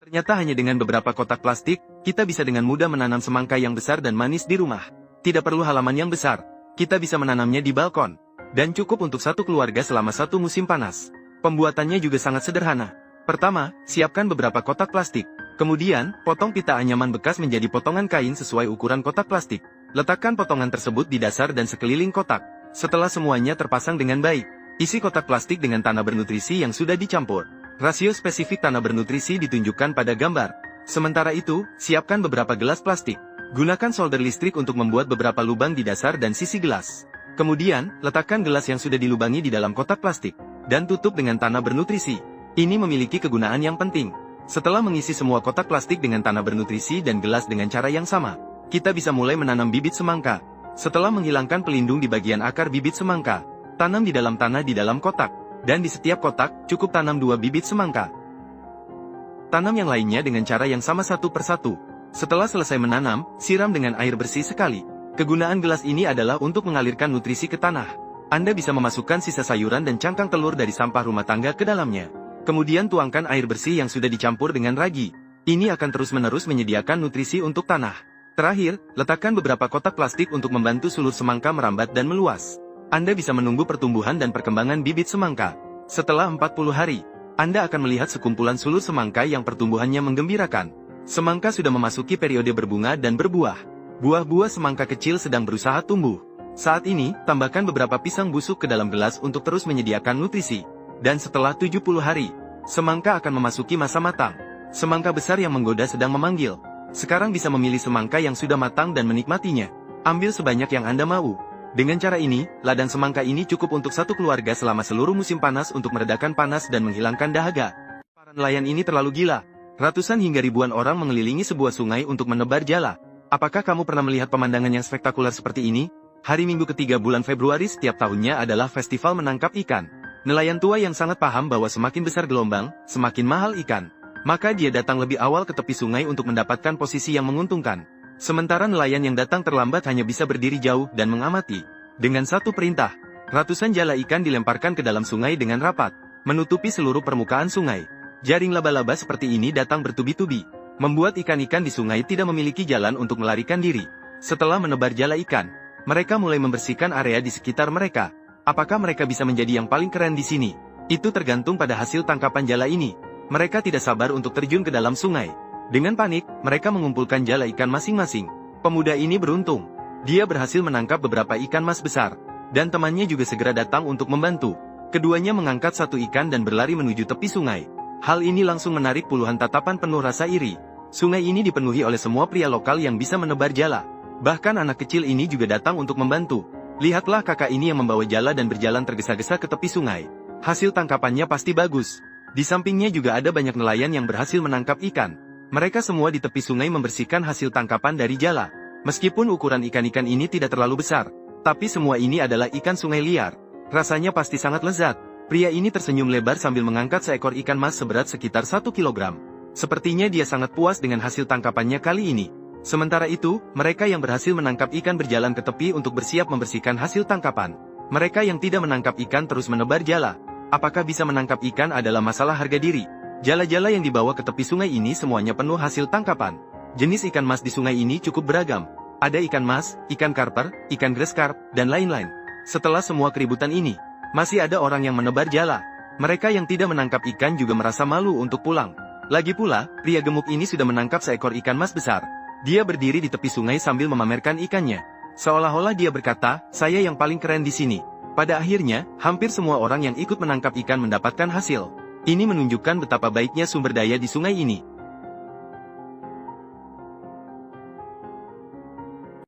Ternyata hanya dengan beberapa kotak plastik, kita bisa dengan mudah menanam semangka yang besar dan manis di rumah. Tidak perlu halaman yang besar, kita bisa menanamnya di balkon. Dan cukup untuk satu keluarga selama satu musim panas. Pembuatannya juga sangat sederhana. Pertama, siapkan beberapa kotak plastik. Kemudian, potong pita anyaman bekas menjadi potongan kain sesuai ukuran kotak plastik. Letakkan potongan tersebut di dasar dan sekeliling kotak. Setelah semuanya terpasang dengan baik, isi kotak plastik dengan tanah bernutrisi yang sudah dicampur. Rasio spesifik tanah bernutrisi ditunjukkan pada gambar. Sementara itu, siapkan beberapa gelas plastik. Gunakan solder listrik untuk membuat beberapa lubang di dasar dan sisi gelas. Kemudian, letakkan gelas yang sudah dilubangi di dalam kotak plastik, dan tutup dengan tanah bernutrisi. Ini memiliki kegunaan yang penting. Setelah mengisi semua kotak plastik dengan tanah bernutrisi dan gelas dengan cara yang sama, kita bisa mulai menanam bibit semangka. Setelah menghilangkan pelindung di bagian akar bibit semangka, tanam di dalam tanah di dalam kotak. Dan di setiap kotak, cukup tanam 2 bibit semangka. Tanam yang lainnya dengan cara yang sama satu persatu. Setelah selesai menanam, siram dengan air bersih sekali. Kegunaan gelas ini adalah untuk mengalirkan nutrisi ke tanah. Anda bisa memasukkan sisa sayuran dan cangkang telur dari sampah rumah tangga ke dalamnya. Kemudian tuangkan air bersih yang sudah dicampur dengan ragi. Ini akan terus-menerus menyediakan nutrisi untuk tanah. Terakhir, letakkan beberapa kotak plastik untuk membantu sulur semangka merambat dan meluas. Anda bisa menunggu pertumbuhan dan perkembangan bibit semangka. Setelah 40 hari, Anda akan melihat sekumpulan sulur semangka yang pertumbuhannya menggembirakan. Semangka sudah memasuki periode berbunga dan berbuah. Buah-buah semangka kecil sedang berusaha tumbuh. Saat ini, tambahkan beberapa pisang busuk ke dalam gelas untuk terus menyediakan nutrisi. Dan setelah 70 hari, semangka akan memasuki masa matang. Semangka besar yang menggoda sedang memanggil. Sekarang bisa memilih semangka yang sudah matang dan menikmatinya. Ambil sebanyak yang Anda mau. Dengan cara ini, ladang semangka ini cukup untuk satu keluarga selama seluruh musim panas untuk meredakan panas dan menghilangkan dahaga. Para nelayan ini terlalu gila. Ratusan hingga ribuan orang mengelilingi sebuah sungai untuk menebar jala. Apakah kamu pernah melihat pemandangan yang spektakuler seperti ini? Hari Minggu ketiga bulan Februari setiap tahunnya adalah festival menangkap ikan. Nelayan tua yang sangat paham bahwa semakin besar gelombang, semakin mahal ikan. Maka dia datang lebih awal ke tepi sungai untuk mendapatkan posisi yang menguntungkan. Sementara nelayan yang datang terlambat hanya bisa berdiri jauh dan mengamati. Dengan satu perintah, ratusan jala ikan dilemparkan ke dalam sungai dengan rapat, menutupi seluruh permukaan sungai. Jaring laba-laba seperti ini datang bertubi-tubi, membuat ikan-ikan di sungai tidak memiliki jalan untuk melarikan diri. Setelah menebar jala ikan, mereka mulai membersihkan area di sekitar mereka. Apakah mereka bisa menjadi yang paling keren di sini? Itu tergantung pada hasil tangkapan jala ini. Mereka tidak sabar untuk terjun ke dalam sungai. Dengan panik, mereka mengumpulkan jala ikan masing-masing. Pemuda ini beruntung. Dia berhasil menangkap beberapa ikan mas besar. Dan temannya juga segera datang untuk membantu. Keduanya mengangkat satu ikan dan berlari menuju tepi sungai. Hal ini langsung menarik puluhan tatapan penuh rasa iri. Sungai ini dipenuhi oleh semua pria lokal yang bisa menebar jala. Bahkan anak kecil ini juga datang untuk membantu. Lihatlah kakak ini yang membawa jala dan berjalan tergesa-gesa ke tepi sungai. Hasil tangkapannya pasti bagus. Di sampingnya juga ada banyak nelayan yang berhasil menangkap ikan. Mereka semua di tepi sungai membersihkan hasil tangkapan dari jala. Meskipun ukuran ikan-ikan ini tidak terlalu besar, tapi semua ini adalah ikan sungai liar. Rasanya pasti sangat lezat. Pria ini tersenyum lebar sambil mengangkat seekor ikan mas seberat sekitar 1 kilogram. Sepertinya dia sangat puas dengan hasil tangkapannya kali ini. Sementara itu, mereka yang berhasil menangkap ikan berjalan ke tepi untuk bersiap membersihkan hasil tangkapan. Mereka yang tidak menangkap ikan terus menebar jala. Apakah bisa menangkap ikan adalah masalah harga diri. Jala-jala yang dibawa ke tepi sungai ini semuanya penuh hasil tangkapan. Jenis ikan mas di sungai ini cukup beragam. Ada ikan mas, ikan karper, ikan grescarp, dan lain-lain. Setelah semua keributan ini, masih ada orang yang menebar jala. Mereka yang tidak menangkap ikan juga merasa malu untuk pulang. Lagi pula, pria gemuk ini sudah menangkap seekor ikan mas besar. Dia berdiri di tepi sungai sambil memamerkan ikannya. Seolah-olah dia berkata, saya yang paling keren di sini. Pada akhirnya, hampir semua orang yang ikut menangkap ikan mendapatkan hasil. Ini menunjukkan betapa baiknya sumber daya di sungai ini.